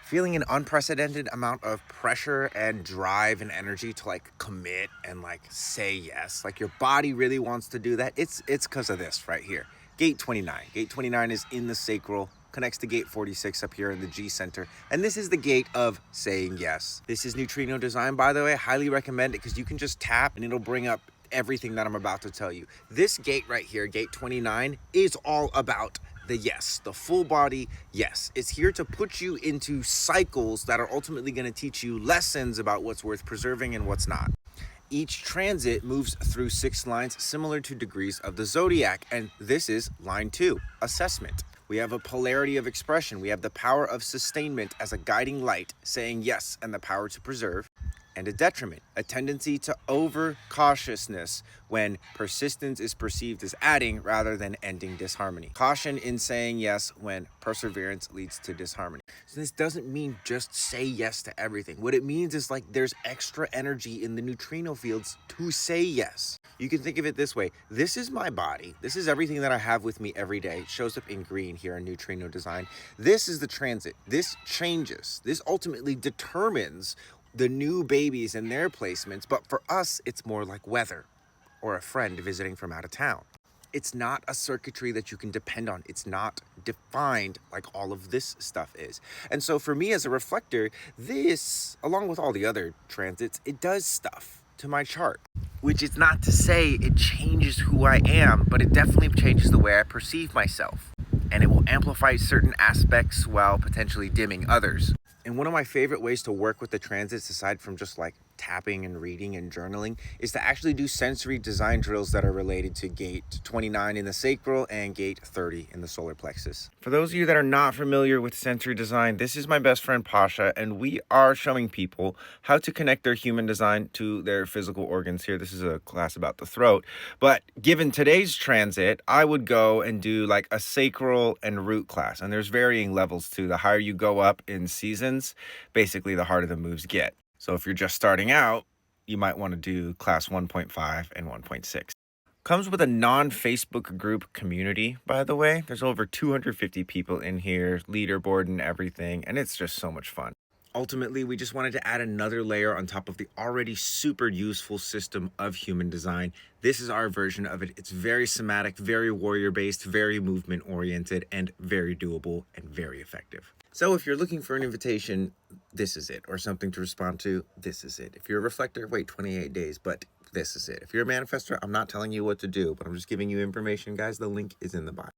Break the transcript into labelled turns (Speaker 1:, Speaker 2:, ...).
Speaker 1: feeling an unprecedented amount of pressure and drive and energy to like commit and like say yes, like your body really wants to do that, it's because of this right here. Gate 29. Gate 29 is in the sacral, connects to gate 46 up here in the G center, and this is the gate of saying yes. This is neutrino design, by the way. I highly recommend it because you can just tap and it'll bring up everything that I'm about to tell you. This gate right here, gate 29, is all about the yes, the full body yes. It's here to put you into cycles that are ultimately going to teach you lessons about what's worth preserving and what's not. Each transit moves through 6 lines similar to degrees of the zodiac, and this is line 2, assessment. We have a polarity of expression. We have the power of sustainment as a guiding light, saying yes, and the power to preserve. And a detriment, a tendency to over-cautiousness when persistence is perceived as adding rather than ending disharmony. Caution in saying yes when perseverance leads to disharmony. So this doesn't mean just say yes to everything. What it means is like there's extra energy in the neutrino fields to say yes. You can think of it this way. This is my body. This is everything that I have with me every day. It shows up in green here in neutrino design. This is the transit. This changes. This ultimately determines the new babies and their placements, but for us, it's more like weather or a friend visiting from out of town. It's not a circuitry that you can depend on. It's not defined like all of this stuff is. And so for me as a reflector, this, along with all the other transits, it does stuff to my chart, which is not to say it changes who I am, but it definitely changes the way I perceive myself. And it will amplify certain aspects while potentially dimming others. And one of my favorite ways to work with the transits, aside from just like tapping and reading and journaling, is to actually do sensory design drills that are related to gate 29 in the sacral and gate 30 in the solar plexus. For those of you that are not familiar with sensory design, this is my best friend Pasha, and we are showing people how to connect their human design to their physical organs here. This is a class about the throat, but given today's transit, I would go and do like a sacral and root class, and there's varying levels too. The higher you go up in seasons, basically the harder the moves get. So if you're just starting out, you might want to do class 1.5 and 1.6. Comes with a non-Facebook group community, by the way. There's over 250 people in here, leaderboard and everything, and it's just so much fun. Ultimately, we just wanted to add another layer on top of the already super useful system of human design. This is our version of it. It's very somatic, very warrior-based, very movement-oriented, and very doable and very effective. So if you're looking for an invitation, this is it. Or something to respond to, this is it. If you're a reflector, wait 28 days, but this is it. If you're a manifestor, I'm not telling you what to do, but I'm just giving you information, guys. The link is in the bio.